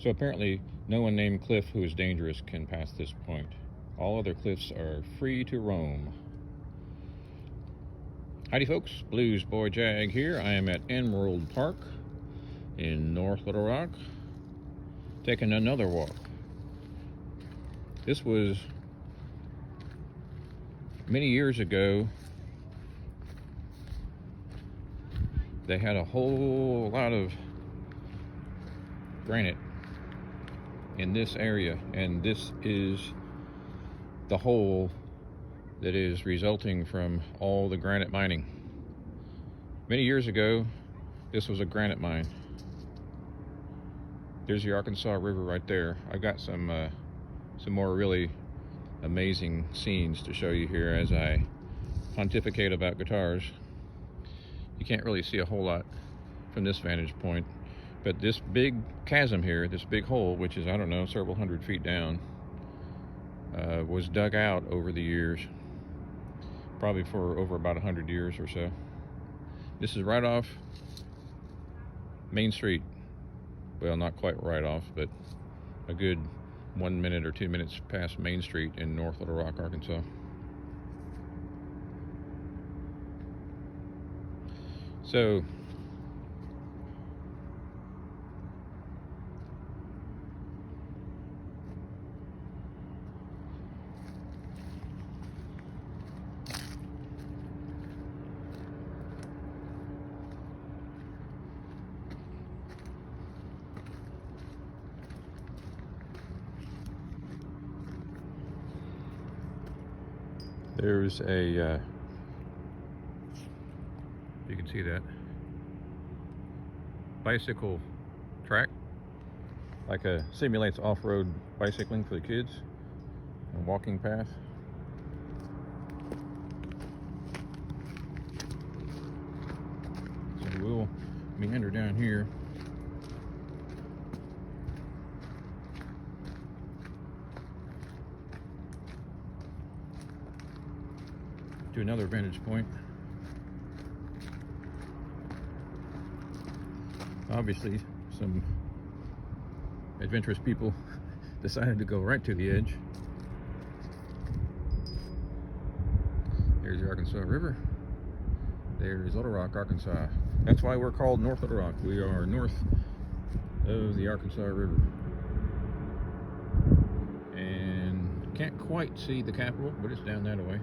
So apparently no one named Cliff who is dangerous can pass this point. All other cliffs are free to roam. Howdy folks, bluesboyjag here. I am at Emerald Park in North Little Rock, taking another walk. This was many years ago. They had a whole lot of granite in this area, and this is the hole that is resulting from all the granite mining. Many years ago, this was a granite mine. There's the Arkansas River right there. I've got some more really amazing scenes to show you here as I pontificate about guitars. You can't really see a whole lot from this vantage point, but this big chasm here, this big hole, which is, I don't know, several hundred feet down, was dug out over the years, probably for over about 100 years or so. This is right off Main Street. Well, not quite right off, but a good 1 minute or 2 minutes past Main Street in North Little Rock, Arkansas. So there's a you can see that bicycle track, like a simulates off-road bicycling for the kids, and walking path. So we'll meander down here. To another vantage point. Obviously, some adventurous people decided to go right to the edge. There's the Arkansas River. There's Little Rock, Arkansas. That's why we're called North Little Rock. We are north of the Arkansas River. And can't quite see the Capitol, but it's down that way.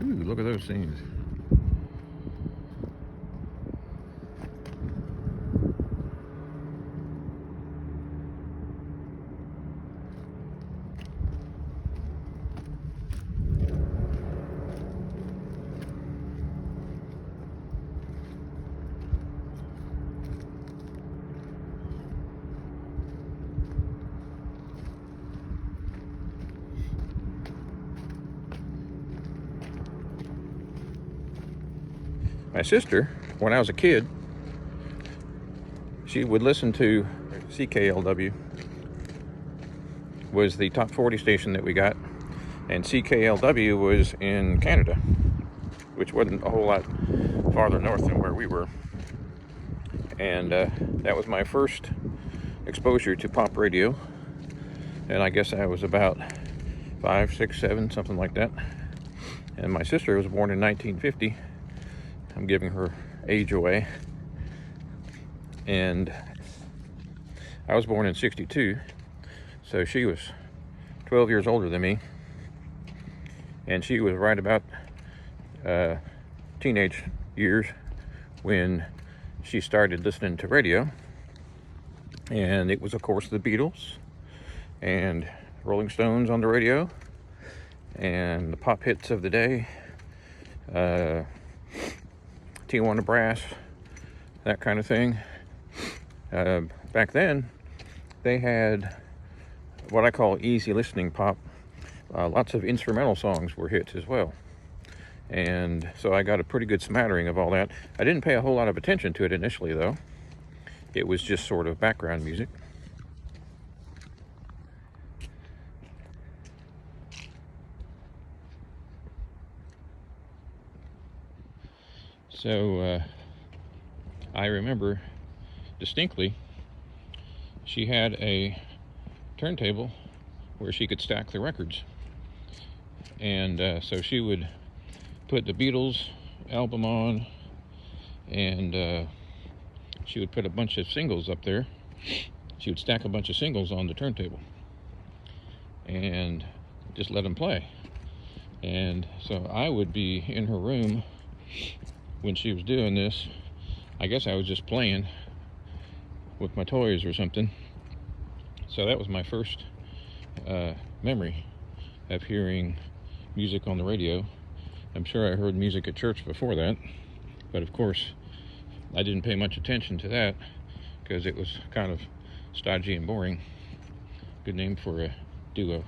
Ooh, look at those scenes. My sister, when I was a kid, she would listen to CKLW, was the top 40 station that we got, and CKLW was in Canada, which wasn't a whole lot farther north than where we were. And that was my first exposure to pop radio, and I guess I was about 5, 6, 7, something like that. And my sister was born in 1950. I'm giving her age away. And I was born in 62, so she was 12 years older than me. And she was right about teenage years when she started listening to radio. And it was, of course, the Beatles and Rolling Stones on the radio and the pop hits of the day. Tijuana Brass, that kind of thing. Back then, they had what I call easy listening pop. Lots of instrumental songs were hits as well. And so I got a pretty good smattering of all that. I didn't pay a whole lot of attention to it initially, though. it was just sort of background music. So I remember distinctly she had a turntable where she could stack the records, and so she would put the Beatles album on, and she would put a bunch of singles up there. She would stack a bunch of singles on the turntable and just let them play. And so I would be in her room when she was doing this. I guess I was just playing with my toys or something. So that was my first memory of hearing music on the radio. I'm sure I heard music at church before that, but of course I didn't pay much attention to that because it was kind of stodgy and boring. Good name for a duo,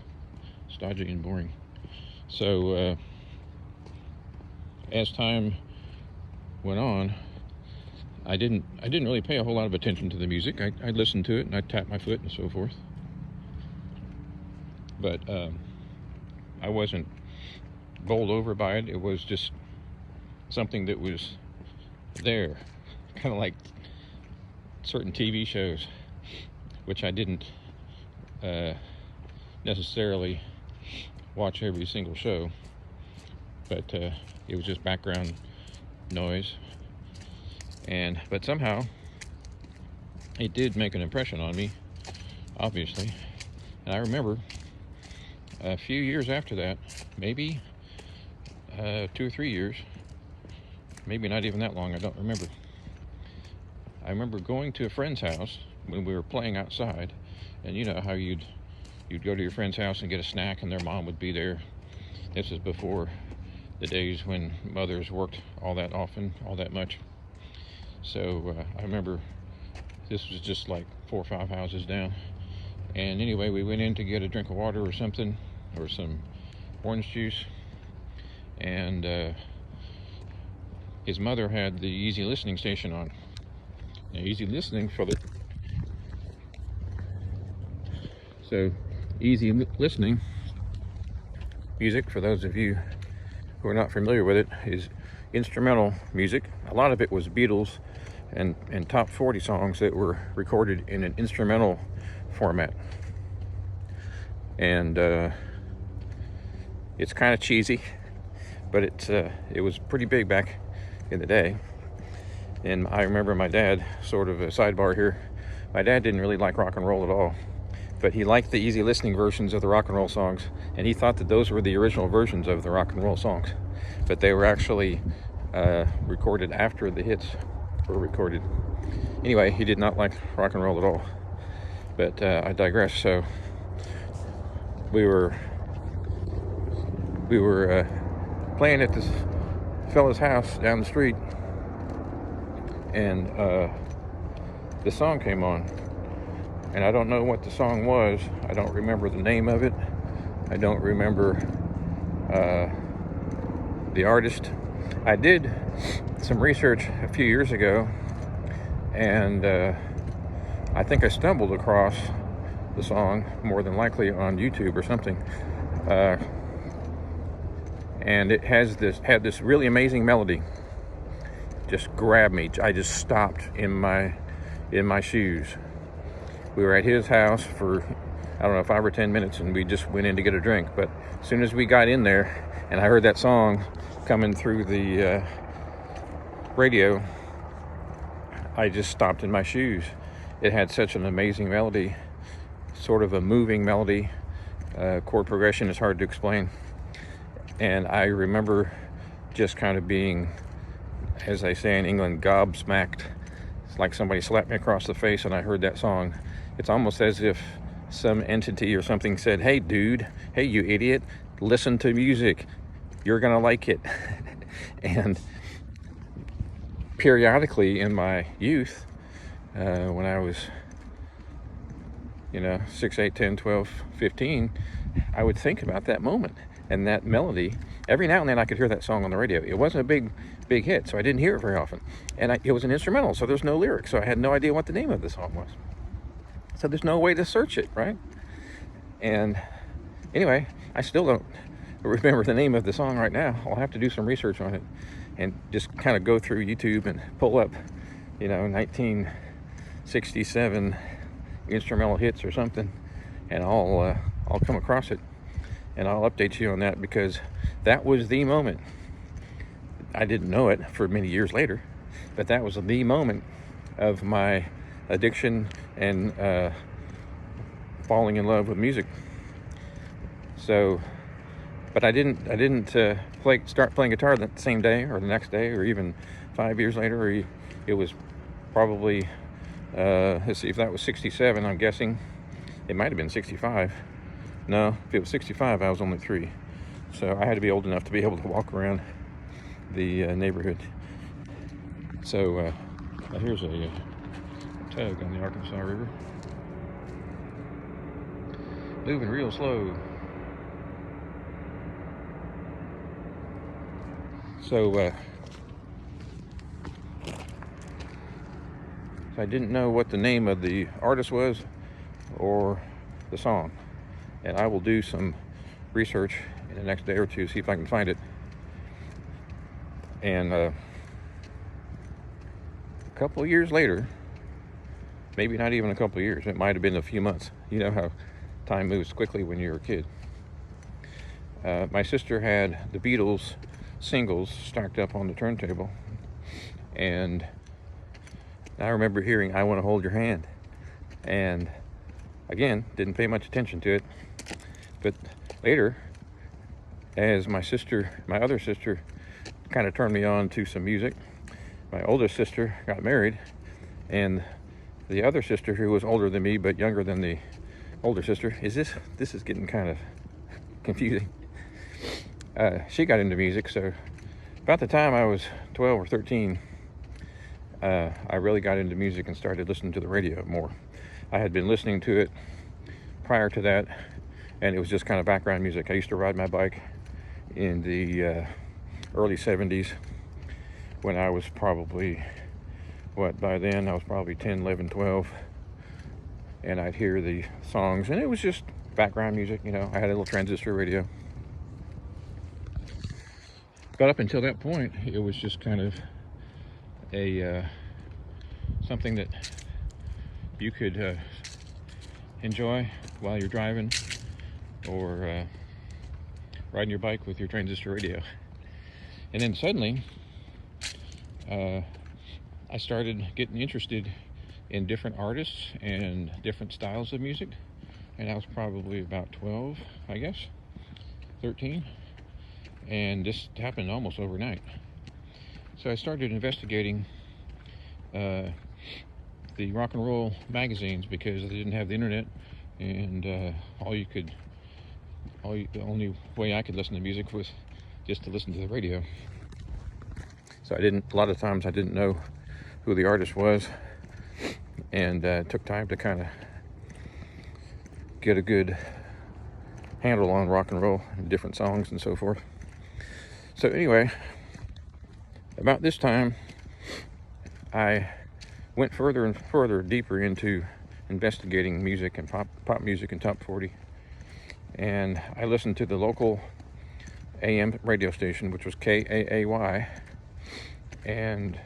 stodgy and boring. So as time went on, I didn't really pay a whole lot of attention to the music. I'd listen to it and I'd tap my foot and so forth. But I wasn't bowled over by it. It was just something that was there, kind of like certain TV shows, which I didn't necessarily watch every single show, but it was just background noise. But somehow it did make an impression on me, obviously. And I remember a few years after that, maybe 2 or 3 years, maybe not even that long, I don't remember. I remember going to a friend's house when we were playing outside, and you know how you'd go to your friend's house and get a snack and their mom would be there. This is before the days when mothers worked all that often, all that much. So I remember this was just like 4 or 5 houses down. And anyway, we went in to get a drink of water or something, or some orange juice. And his mother had the easy listening station on. Now, easy listening for the... So, easy listening music, for those of you who are not familiar with it, is instrumental music. A lot of it was Beatles and top 40 songs that were recorded in an instrumental format. And it's kind of cheesy, but it was pretty big back in the day. And I remember my dad, sort of a sidebar here, my dad didn't really like rock and roll at all, but he liked the easy listening versions of the rock and roll songs, and he thought that those were the original versions of the rock and roll songs, but they were actually recorded after the hits were recorded. Anyway, he did not like rock and roll at all, but I digress. So we were playing at this fella's house down the street, and the song came on, and I don't know what the song was. I don't remember the name of it. I don't remember the artist. I did some research a few years ago, and I think I stumbled across the song, more than likely on YouTube or something, and it had this really amazing melody. Just grabbed me. I just stopped in my shoes. We were at his house for, I don't know, 5 or 10 minutes, and we just went in to get a drink. But as soon as we got in there and I heard that song coming through the radio, I just stopped in my shoes. It had such an amazing melody, sort of a moving melody. Chord progression is hard to explain. And I remember just kind of being, as they say in England, gobsmacked. It's like somebody slapped me across the face and I heard that song. It's almost as if some entity or something said, "Hey dude, hey you idiot, listen to music. You're gonna like it." And periodically in my youth, when I was 6, 8, 10, 12, 15, I would think about that moment and that melody. Every now and then I could hear that song on the radio. It wasn't a big big hit, so I didn't hear it very often. And it was an instrumental, so there's no lyrics, so I had no idea what the name of the song was. So there's no way to search it, right? And anyway, I still don't remember the name of the song right now. I'll have to do some research on it and just kind of go through YouTube and pull up, 1967 instrumental hits or something, and I'll come across it, and I'll update you on that, because that was the moment. I didn't know it for many years later, but that was the moment of my addiction and falling in love with music. So, but I didn't start playing guitar the same day or the next day or even 5 years later. It was probably let's see, if that was 67, I'm guessing it might have been 65. No, if it was 65, I was only 3, so I had to be old enough to be able to walk around the neighborhood. So here's a tug on the Arkansas River, moving real slow. So I didn't know what the name of the artist was or the song, and I will do some research in the next day or two, see if I can find it. And a couple of years later, maybe not even a couple of years, it might have been a few months. You know how time moves quickly when you're a kid. My sister had the Beatles singles stacked up on the turntable, and I remember hearing "I Want to Hold Your Hand," and again, didn't pay much attention to it. But later, as my other sister kind of turned me on to some music, my oldest sister got married, and the other sister, who was older than me but younger than the older sister, this is getting kind of confusing. She got into music, so about the time I was 12 or 13, I really got into music and started listening to the radio more. I had been listening to it prior to that, and it was just kind of background music. I used to ride my bike in the early 70s, when I was probably, by then I was probably 10, 11, 12, and I'd hear the songs, and it was just background music. I had a little transistor radio. But up until that point, it was just kind of a something that you could enjoy while you're driving, or riding your bike with your transistor radio. And then suddenly, I started getting interested in different artists and different styles of music. And I was probably about 12, I guess, 13. And this happened almost overnight. So I started investigating the rock and roll magazines, because they didn't have the internet, and the only way I could listen to music was just to listen to the radio. So a lot of times I didn't know who the artist was, and it took time to kind of get a good handle on rock and roll and different songs and so forth. So anyway, about this time, I went further and further deeper into investigating music and pop music and top 40. And I listened to the local AM radio station, which was KAAY, and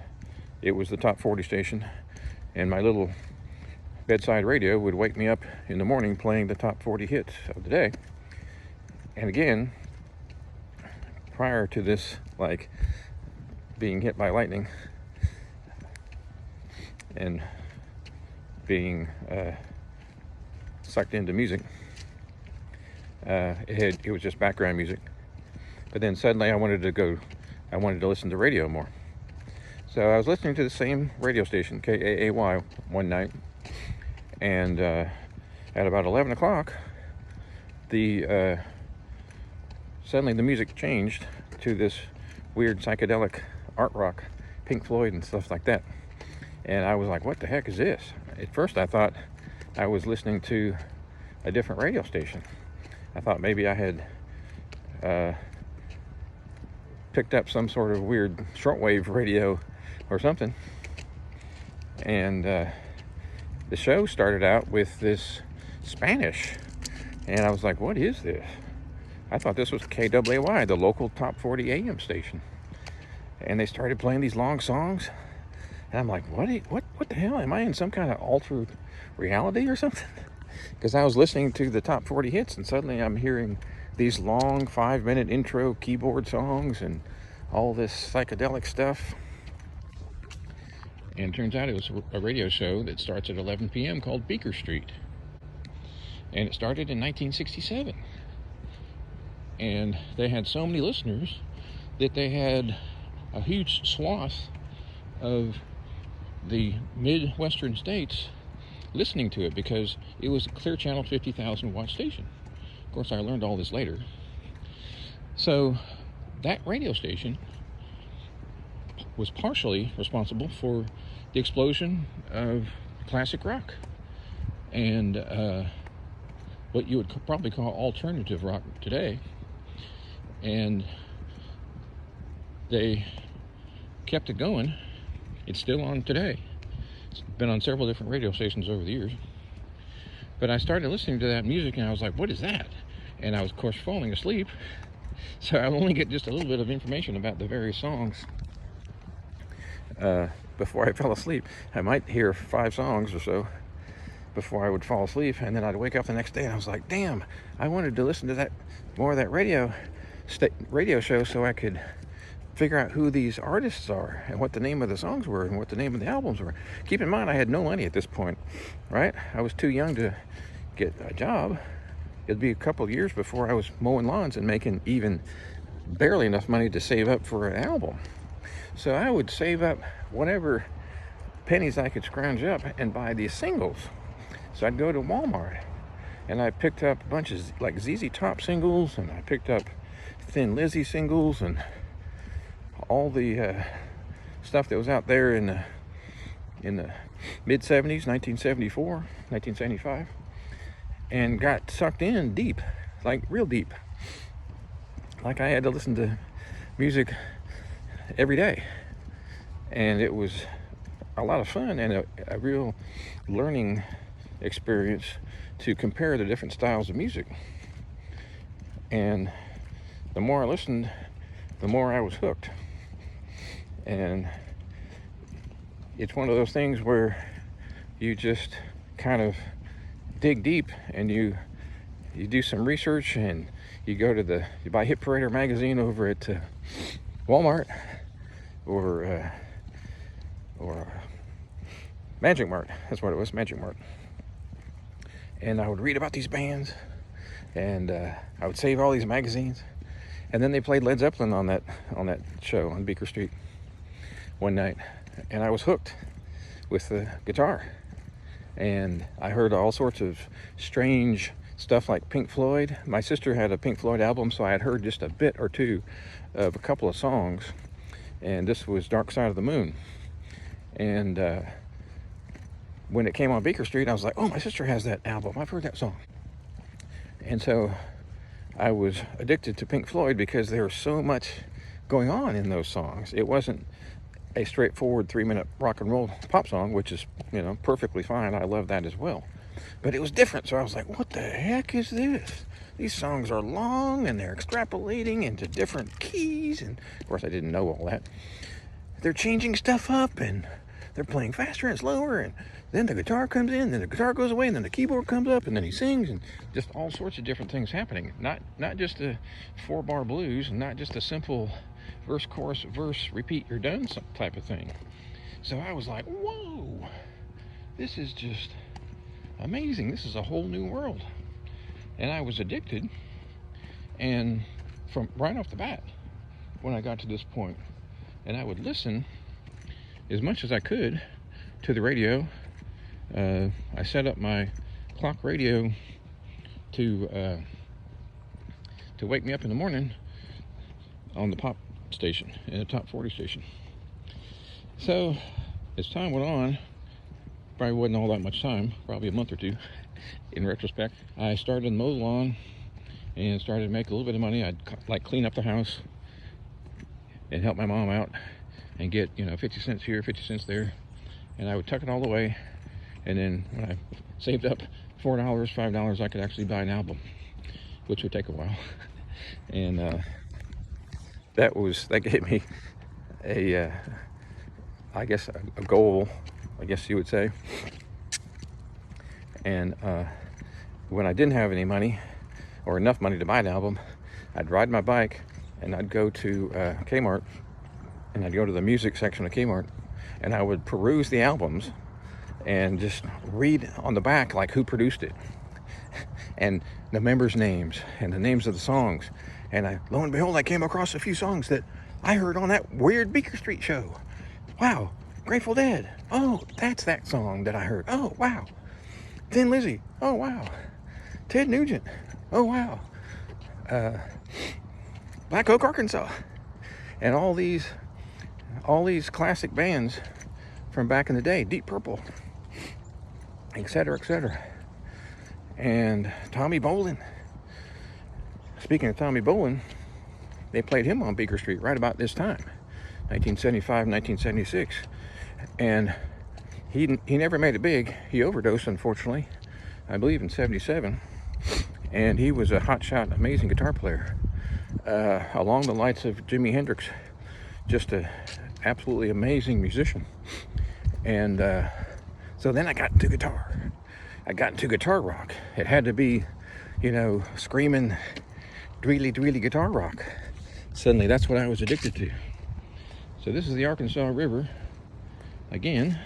it was the top 40 station. And my little bedside radio would wake me up in the morning playing the top 40 hits of the day. And again, prior to this, like being hit by lightning and being sucked into music, it was just background music. But then suddenly I wanted to listen to radio more. So I was listening to the same radio station, KAAY, one night, and at about 11 o'clock, suddenly the music changed to this weird psychedelic art rock, Pink Floyd and stuff like that. And I was like, what the heck is this? At first I thought I was listening to a different radio station. I thought maybe I had picked up some sort of weird shortwave radio or something. And the show started out with this Spanish. And I was like, what is this? I thought this was KWY, the local top 40 AM station. And they started playing these long songs. And I'm like, what the hell? Am I in some kind of altered reality or something? Because I was listening to the top 40 hits, and suddenly I'm hearing these long 5-minute intro keyboard songs and all this psychedelic stuff. And it turns out it was a radio show that starts at 11 p.m. called Beaker Street. And it started in 1967. And they had so many listeners that they had a huge swath of the Midwestern states listening to it, because it was a clear channel 50,000 watt station. Of course, I learned all this later. So that radio station was partially responsible for the explosion of classic rock and what you would probably call alternative rock today. And they kept it going. It's still on today. It's been on several different radio stations over the years. But I started listening to that music and I was like, what is that? And I was, of course, falling asleep. So I only get just a little bit of information about the various songs before I fell asleep. I might hear 5 songs or so before I would fall asleep, and then I'd wake up the next day and I was like, damn, I wanted to listen to that more of that radio show so I could figure out who these artists are and what the name of the songs were and what the name of the albums were. Keep in mind, I had no money at this point, right? I was too young to get a job. It'd be a couple of years before I was mowing lawns and making even barely enough money to save up for an album. So I would save up whatever pennies I could scrounge up and buy these singles. So I'd go to Walmart and I picked up a bunch of like ZZ Top singles, and I picked up Thin Lizzy singles and all the stuff that was out there in the mid-70s, 1974, 1975, and got sucked in deep, like real deep. Like I had to listen to music every day, and it was a lot of fun and a real learning experience to compare the different styles of music. And the more I listened, the more I was hooked. And it's one of those things where you just kind of dig deep and you do some research, and you buy Hit Parader magazine over at Walmart or Magic Mart. That's what it was, Magic Mart. And I would read about these bands, and I would save all these magazines. And then they played Led Zeppelin on that show on Beaker Street one night, and I was hooked with the guitar. And I heard all sorts of strange stuff like Pink Floyd. My sister had a Pink Floyd album, so I had heard just a bit or two of a couple of songs, and this was Dark Side of the Moon. And when it came on Beaker Street, I was like, oh, my sister has that album, I've heard that song. And so I was addicted to Pink Floyd because there was so much going on in those songs. It wasn't a straightforward 3-minute rock and roll pop song, which is, perfectly fine. I love that as well. But it was different, so I was like, what the heck is this? These songs are long, and they're extrapolating into different keys, and of course I didn't know all that. They're changing stuff up, and they're playing faster and slower, and then the guitar comes in, then the guitar goes away, and then the keyboard comes up, and then he sings, and just all sorts of different things happening. Not just a 4-bar blues, and not just a simple verse, chorus, verse, repeat, you're done type of thing. So I was like, whoa, this is just amazing. This is a whole new world. And I was addicted, and from right off the bat, when I got to this point, and I would listen as much as I could to the radio. I set up my clock radio to wake me up in the morning on the pop station, in the top 40 station. So as time went on, probably wasn't all that much time, probably a month or two in retrospect, I started to mow the lawn and started to make a little bit of money. I'd like clean up the house, and help my mom out and get, you know, 50 cents here, 50 cents there, and I would tuck it all away. And then when I saved up $4, $5, I could actually buy an album, which would take a while. And that gave me a I guess a goal, I guess you would say. And when I didn't have any money or enough money to buy an album, I'd ride my bike and I'd go to Kmart, and I'd go to the music section of Kmart, and I would peruse the albums and just read on the back like who produced it and the members' names and the names of the songs. And lo and behold, I came across a few songs that I heard on that weird Beaker Street show. Wow, Grateful Dead. Oh, that's that song that I heard. Oh, wow. Thin Lizzy. Oh, wow. Ted Nugent. Oh, wow. Black Oak, Arkansas. And all these classic bands from back in the day, Deep Purple, etc., etc. And Tommy Bolin. Speaking of Tommy Bolin, they played him on Beaker Street right about this time, 1975, 1976. And he never made it big. He overdosed, unfortunately, I believe in 77. And he was a hotshot, amazing guitar player, along the lights of Jimi Hendrix. Just an absolutely amazing musician. And so then I got into guitar. I got into guitar rock. It had to be, you know, screaming, dreely guitar rock. Suddenly, that's what I was addicted to. So this is the Arkansas River again,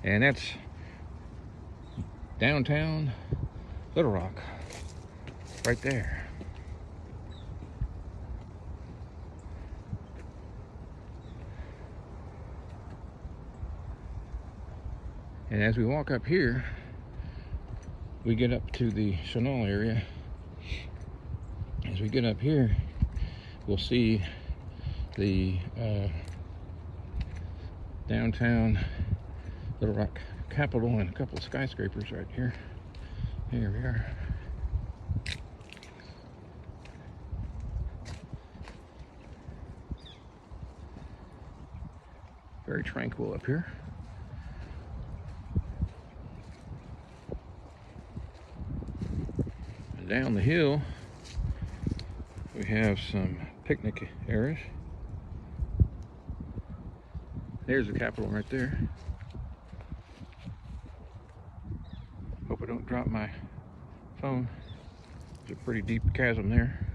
and that's downtown Little Rock, right there. And as we walk up here, we get up to the Chenal area. As we get up here, we'll see the downtown Little Rock Capitol and a couple of skyscrapers right here. Here we are. Very tranquil up here. And down the hill, we have some picnic areas. There's the Capitol right there. Hope I don't drop my phone. There's a pretty deep chasm there.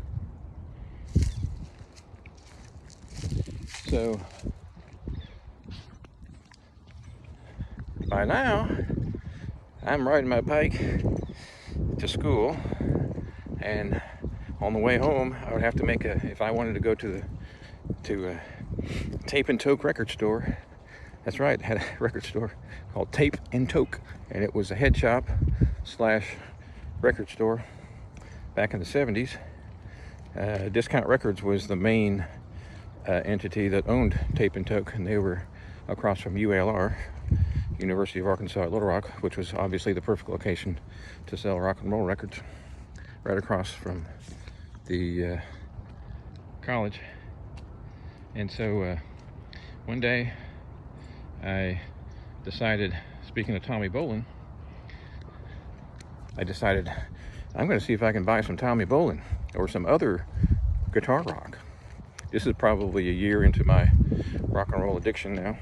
So by now, I'm riding my bike to school, and on the way home, I would have to make if I wanted to go to a Tape and Toke record store. That's right, I had a record store called Tape and Toke, and it was a head shop / record store back in the 70s. Discount Records was the main entity that owned Tape and Toke, and they were across from UALR, University of Arkansas at Little Rock, which was obviously the perfect location to sell rock and roll records, right across from the college. And so one day I decided, speaking of Tommy Bolin, I decided I'm going to see if I can buy some Tommy Bolin or some other guitar rock. This is probably a year into my rock and roll addiction now.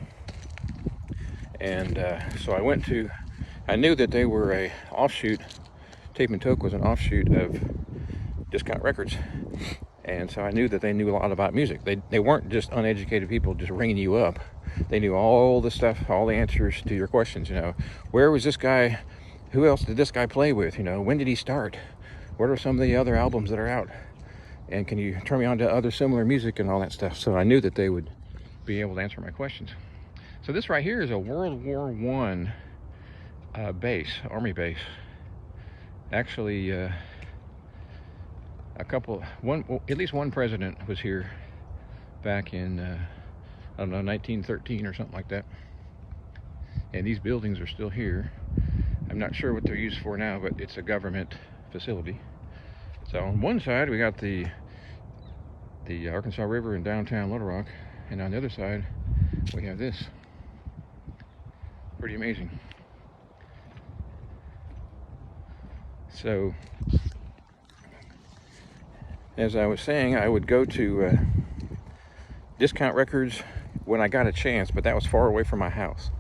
And so I knew that they were a offshoot, Tape and Toke was an offshoot of Discount Records. And so I knew that they knew a lot about music. They weren't just uneducated people just ringing you up. They knew all the stuff, all the answers to your questions. You know, where was this guy? Who else did this guy play with? You know, when did he start? What are some of the other albums that are out? And can you turn me on to other similar music and all that stuff? So I knew that they would be able to answer my questions. So this right here is a World War I base, Army base. Actually, at least one president was here back in, I don't know, 1913 or something like that. And these buildings are still here. I'm not sure what they're used for now, but it's a government facility. So on one side, we got the the Arkansas River in downtown Little Rock, and on the other side we have this. Pretty amazing. So, as I was saying, I would go to Discount Records when I got a chance, but that was far away from my house.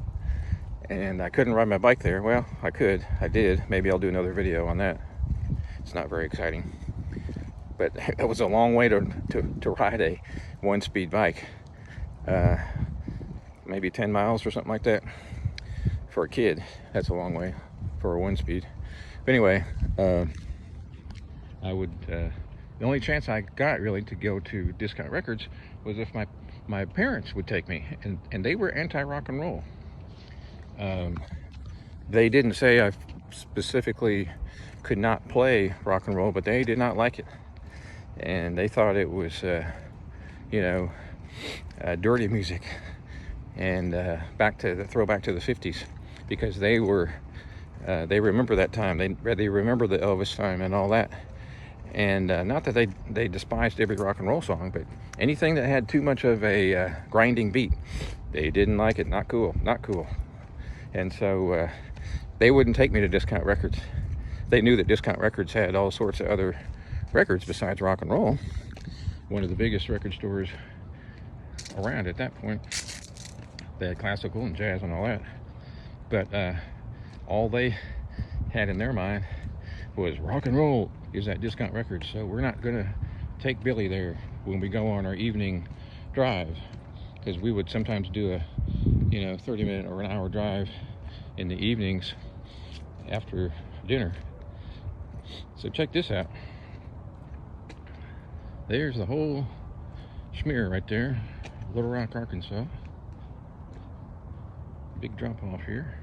And I couldn't ride my bike there. Well, I could. I did. Maybe I'll do another video on that. It's not very exciting. But it was a long way to ride a one-speed bike. Maybe 10 miles or something like that. For a kid, that's a long way for a one-speed. But anyway, I would... the only chance I got really to go to Discount Records was if my parents would take me, and they were anti-rock and roll. They didn't say I specifically could not play rock and roll, but they did not like it, and they thought it was dirty music, and throwback to the 50s, because they remember that time. They remember the Elvis time and all that. And not that they despised every rock and roll song, but anything that had too much of a grinding beat, they didn't like it. Not cool. And so they wouldn't take me to Discount Records. They knew that Discount Records had all sorts of other records besides rock and roll. One of the biggest record stores around at that point. They had classical and jazz and all that. But all they had in their mind was rock and roll is at Discount Records, so we're not going to take Billy there when we go on our evening drive, because we would sometimes do a 30-minute or an hour drive in the evenings after dinner. So check this out. There's the whole schmear right there, Little Rock, Arkansas. Big drop off here.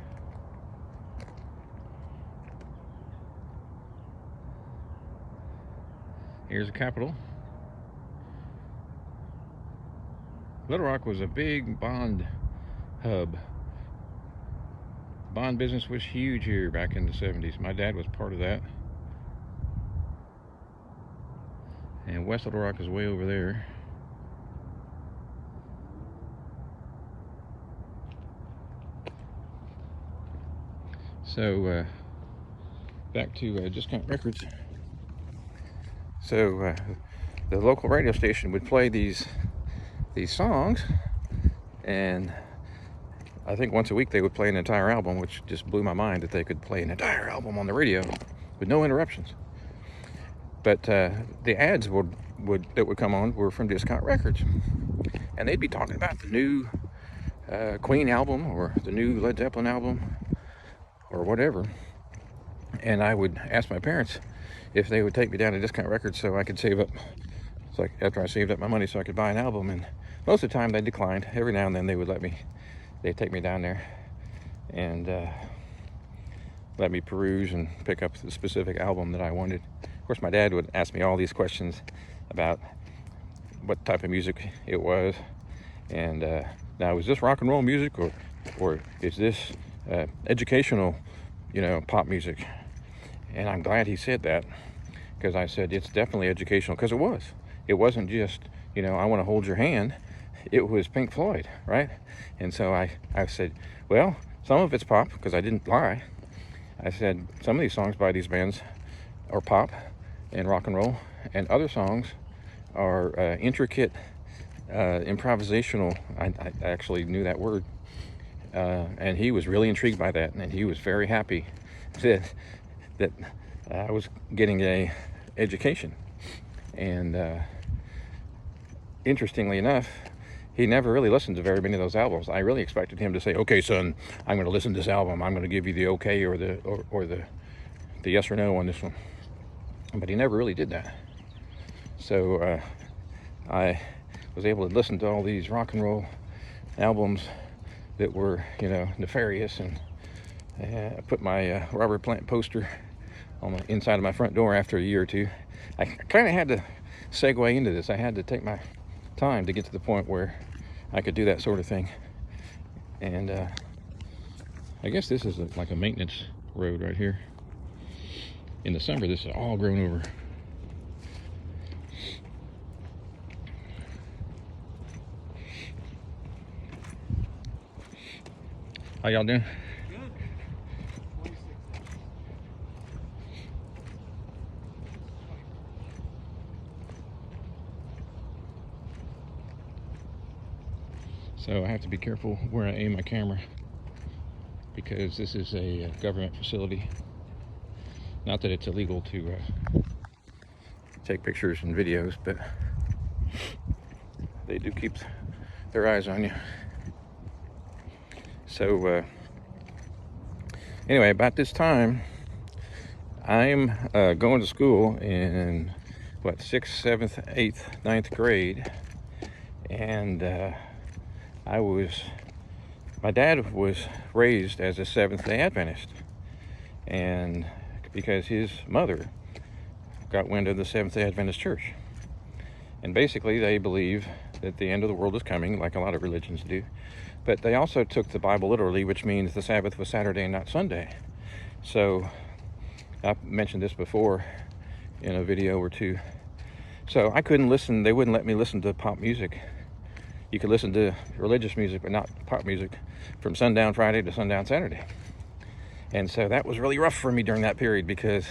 Here's the Capitol. Little Rock was a big bond hub. Bond business was huge here back in the 70s. My dad was part of that. And West Little Rock is way over there. So, back to Discount Records. So the local radio station would play these songs, and I think once a week they would play an entire album, which just blew my mind that they could play an entire album on the radio with no interruptions. But the ads that would come on were from Discount Records, and they'd be talking about the new Queen album or the new Led Zeppelin album or whatever. And I would ask my parents if they would take me down to Discount Records so I could save up, after I saved up my money so I could buy an album. And most of the time they declined. Every now and then they'd take me down there and let me peruse and pick up the specific album that I wanted. Of course, my dad would ask me all these questions about what type of music it was, and now, is this rock and roll music, or is this educational, pop music? And I'm glad he said that, because I said it's definitely educational, because it was. It wasn't just, I want to hold your hand. It was Pink Floyd, right? And so I said, well, some of it's pop, because I didn't lie. I said some of these songs by these bands are pop and rock and roll, and other songs are intricate, improvisational. I actually knew that word. And he was really intrigued by that, and he was very happy that I was getting a education. And interestingly enough, he never really listened to very many of those albums. I really expected him to say, "Okay, son, I'm going to listen to this album. I'm going to give you the okay or the yes or no on this one." But he never really did that. So I was able to listen to all these rock and roll albums that were, nefarious, and I put my Robert Plant poster on the inside of my front door after a year or two. I kind of had to segue into this. I had to take my time to get to the point where I could do that sort of thing. And I guess this is like a maintenance road right here. In the summer, this is all grown over. How y'all doing? Good. 26. So I have to be careful where I aim my camera because this is a government facility. Not that it's illegal to take pictures and videos, but they do keep their eyes on you. So anyway, about this time, I'm going to school in what, 6th, 7th, 8th, 9th grade, and my dad was raised as a Seventh-day Adventist, and because his mother got wind of the Seventh-day Adventist Church, and basically they believe that the end of the world is coming, like a lot of religions do, but they also took the Bible literally, which means the Sabbath was Saturday and not Sunday. So I've mentioned this before in a video or two. So I couldn't listen, they wouldn't let me listen to pop music. You could listen to religious music, but not pop music, from sundown Friday to sundown Saturday. And so that was really rough for me during that period because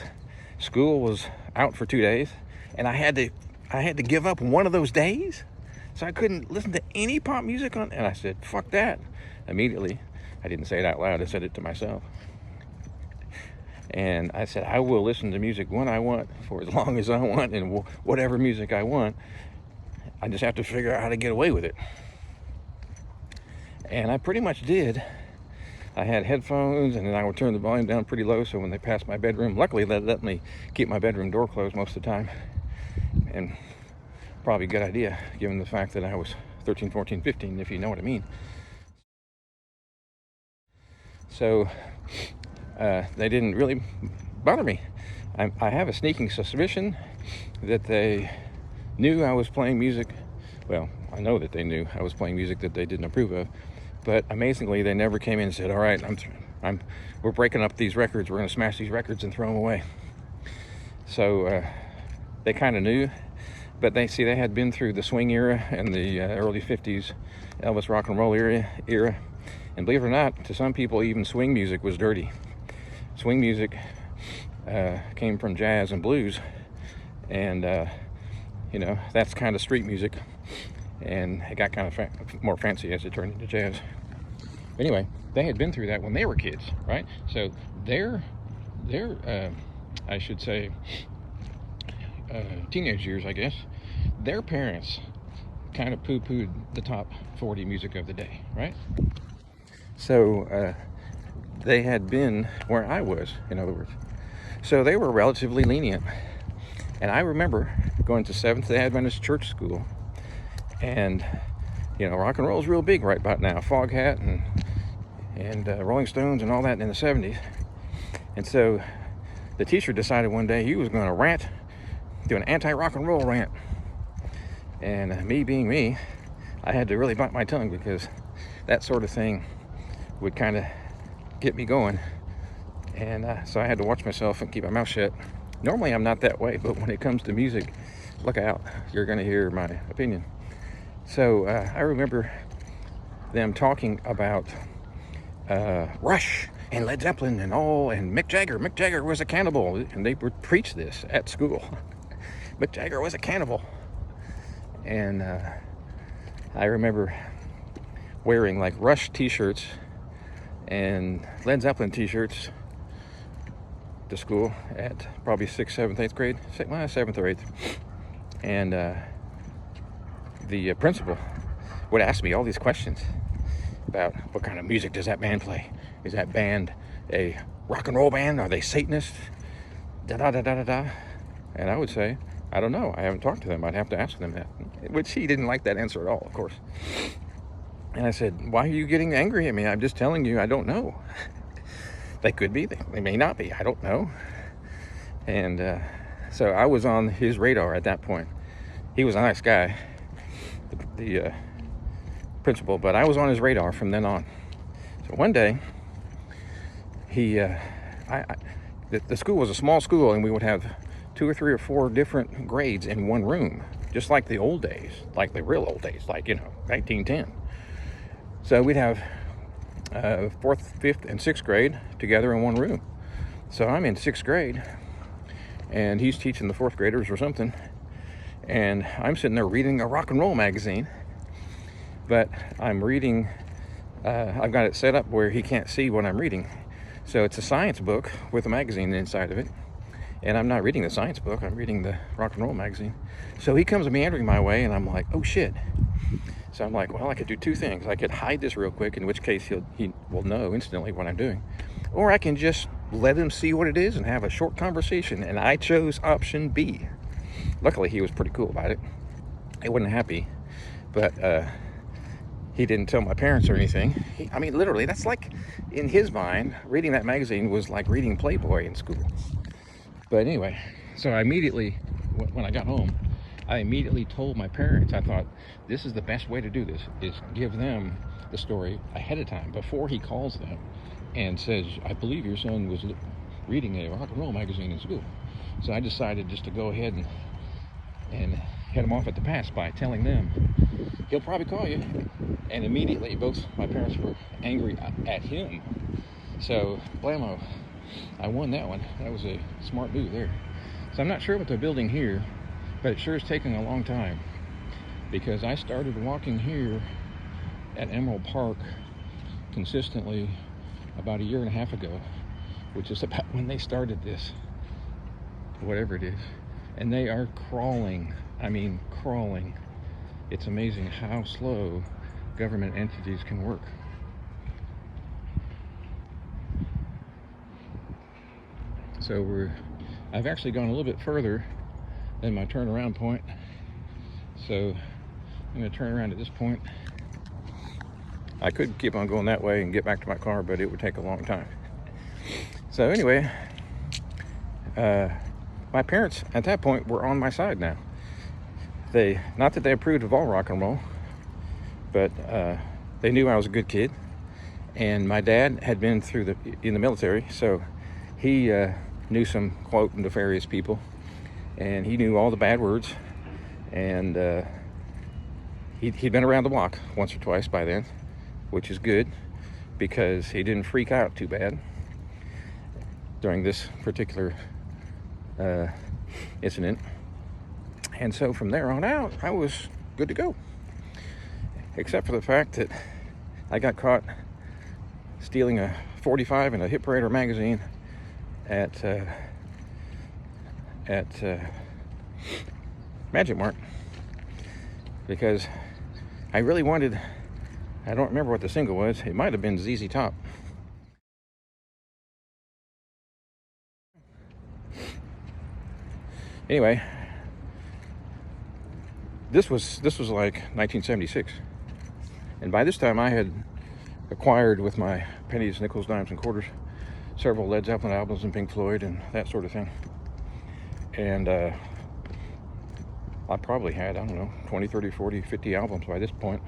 school was out for 2 days, and I had to give up one of those days. So I couldn't listen to any pop music on, and I said, fuck that. Immediately, I didn't say it out loud, I said it to myself. And I said, I will listen to music when I want, for as long as I want, and whatever music I want. I just have to figure out how to get away with it. And I pretty much did. I had headphones, and then I would turn the volume down pretty low, so when they passed my bedroom, luckily they let me keep my bedroom door closed most of the time. And probably a good idea, given the fact that I was 13, 14, 15, if you know what I mean. So they didn't really bother me. I have a sneaking suspicion that they knew I was playing music. Well, I know that they knew I was playing music that they didn't approve of, but amazingly they never came in and said, all right, we're breaking up these records, we're going to smash these records and throw them away. So they kind of knew, but they had been through the swing era and the early 50s Elvis rock and roll era, and believe it or not, to some people even swing music was dirty. Swing music came from jazz and blues, and you know, that's kind of street music, and it got kind of more fancy as it turned into jazz. Anyway, they had been through that when they were kids, right? So their I should say teenage years, I guess, their parents kind of poo-pooed the top 40 music of the day, right? So they had been where I was, in other words. So they were relatively lenient. And I remember going to Seventh-day Adventist church school, and you know, rock and roll is real big right about now. Foghat and Rolling Stones and all that in the 70s. And so the teacher decided one day he was going to rant, do an anti-rock and roll rant. And me being me, I had to really bite my tongue because that sort of thing would kind of get me going. And so I had to watch myself and keep my mouth shut. Normally I'm not that way, but when it comes to music, look out, you're going to hear my opinion. So I remember them talking about Rush and Led Zeppelin and Mick Jagger. Mick Jagger was a cannibal, and they would preach this at school. Mick Jagger was a cannibal. And I remember wearing like Rush t-shirts and Led Zeppelin t-shirts to school at probably 6th, 7th, 8th grade, 7th or 8th. And the principal would ask me all these questions about what kind of music does that band play? Is that band a rock and roll band? Are they Satanists? Da-da-da-da-da-da. And I would say, I don't know. I haven't talked to them. I'd have to ask them that. Which he didn't like that answer at all, of course. And I said, why are you getting angry at me? I'm just telling you I don't know. They could be, they may not be, I don't know. And so I was on his radar at that point. He was a nice guy, the principal, but I was on his radar from then on. So one day, the school was a small school, and we would have 2 or 3 or 4 different grades in one room, just like the old days, like the real old days, like, you know, 1910. So we'd have fourth, fifth, and sixth grade together in one room. So I'm in sixth grade, and he's teaching the fourth graders or something, and I'm sitting there reading a rock and roll magazine. But I'm reading, I've got it set up where he can't see what I'm reading. So it's a science book with a magazine inside of it. And I'm not reading the science book, I'm reading the rock and roll magazine. So he comes meandering my way, and I'm like, oh shit. So I'm like, well, I could do two things. I could hide this real quick, in which case he will know instantly what I'm doing. Or I can just let him see what it is and have a short conversation. And I chose option B. Luckily, he was pretty cool about it. He wasn't happy, but he didn't tell my parents or anything. I mean, literally, that's like, in his mind, reading that magazine was like reading Playboy in school. But anyway, so I immediately, when I got home, I immediately told my parents. I thought, this is the best way to do this, is give them the story ahead of time, before he calls them and says, I believe your son was reading a rock and roll magazine in school. So I decided just to go ahead and head him off at the pass by telling them, he'll probably call you. And immediately, both my parents were angry at him. So, blammo. I won that one. That was a smart move there. So I'm not sure what they're building here, but it sure is taking a long time, because I started walking here at Emerald Park consistently about a year and a half ago, which is about when they started this, whatever it is. And they are crawling. I mean, crawling. It's amazing how slow government entities can work. So I've actually gone a little bit further than my turnaround point. So I'm going to turn around at this point. I could keep on going that way and get back to my car, but it would take a long time. So anyway, my parents at that point were on my side now. Not that they approved of all rock and roll, but they knew I was a good kid. And my dad had been in the military, so he knew some, quote, nefarious people, and he knew all the bad words, and he'd been around the block once or twice by then, which is good, because he didn't freak out too bad during this particular incident. And so from there on out, I was good to go, except for the fact that I got caught stealing a 45 and a Hit Parader magazine at Magic Mart, because I really wanted, I don't remember what the single was, it might have been ZZ Top. Anyway, this was like 1976, and by this time I had acquired, with my pennies, nickels, dimes, and quarters, several Led Zeppelin albums and Pink Floyd and that sort of thing. And I probably had, I don't know, 20, 30, 40, 50 albums by this point.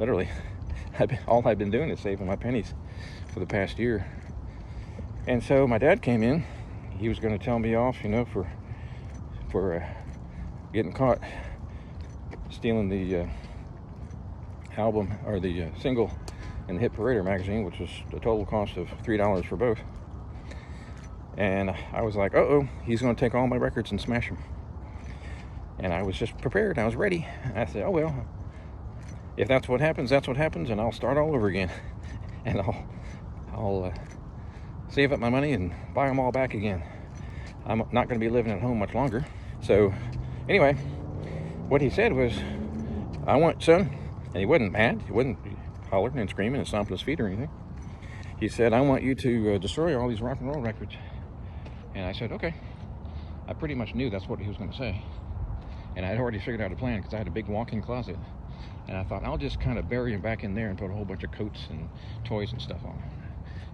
Literally, all I've been doing is saving my pennies for the past year. And so my dad came in. He was going to tell me off, for getting caught stealing the album, or the single, in the Hit Parader magazine, which was a total cost of $3 for both. And I was like, uh-oh, he's going to take all my records and smash them. And I was just prepared. I was ready. I said, oh, well, if that's what happens, that's what happens, and I'll start all over again. And I'll save up my money and buy them all back again. I'm not going to be living at home much longer. So anyway, what he said was, I want, son, and he wasn't mad. He wasn't hollering and screaming and stomping his feet or anything. He said, I want you to destroy all these rock and roll records. And I said, okay. I pretty much knew that's what he was going to say. And I had already figured out a plan, because I had a big walk-in closet. And I thought, I'll just kind of bury him back in there and put a whole bunch of coats and toys and stuff on.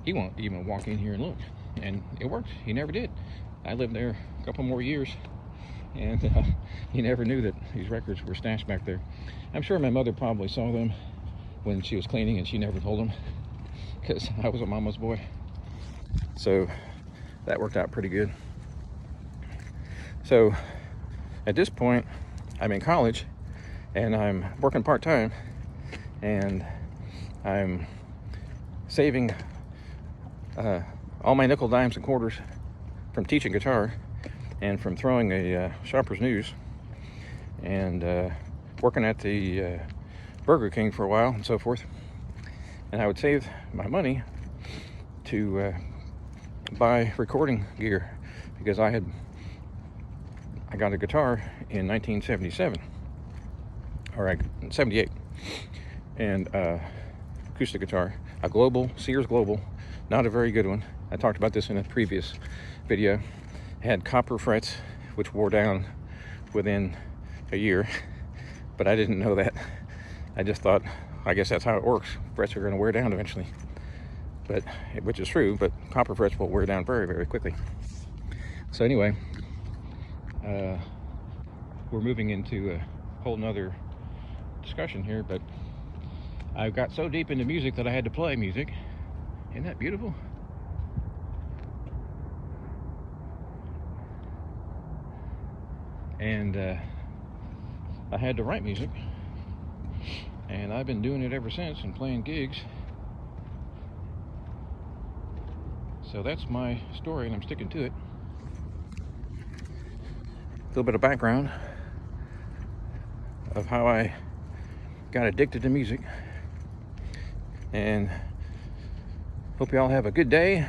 He won't even walk in here and look. And it worked. He never did. I lived there a couple more years, and he never knew that these records were stashed back there. I'm sure my mother probably saw them when she was cleaning, and she never told him, because I was a mama's boy. So that worked out pretty good. So at this point, I'm in college, and I'm working part-time, and I'm saving all my nickel, dimes, and quarters from teaching guitar and from throwing a shopper's news and working at the Burger King for a while and so forth. And I would save my money to buy recording gear, because I got a guitar in 1977, or 78, and acoustic guitar, a Global, Sears Global, not a very good one. I talked about this in a previous video. It had copper frets, which wore down within a year, but I didn't know that. I just thought, I guess that's how it works. Frets are going to wear down eventually, which is true, but copper frets will wear down very, very quickly. So anyway, we're moving into a whole nother discussion here, but I got so deep into music that I had to play music. Isn't that beautiful? And I had to write music, and I've been doing it ever since and playing gigs. So that's my story, and I'm sticking to it. A little bit of background of how I got addicted to music, and hope you all have a good day.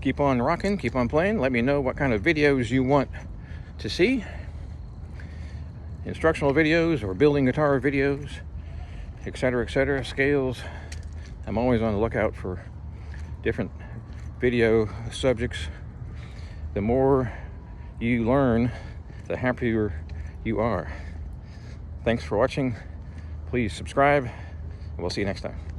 Keep on rocking, keep on playing. Let me know what kind of videos you want to see. Instructional videos or building guitar videos, etc., etc. Scales. I'm always on the lookout for different video subjects. The more you learn, the happier you are. Thanks for watching. Please subscribe, and we'll see you next time.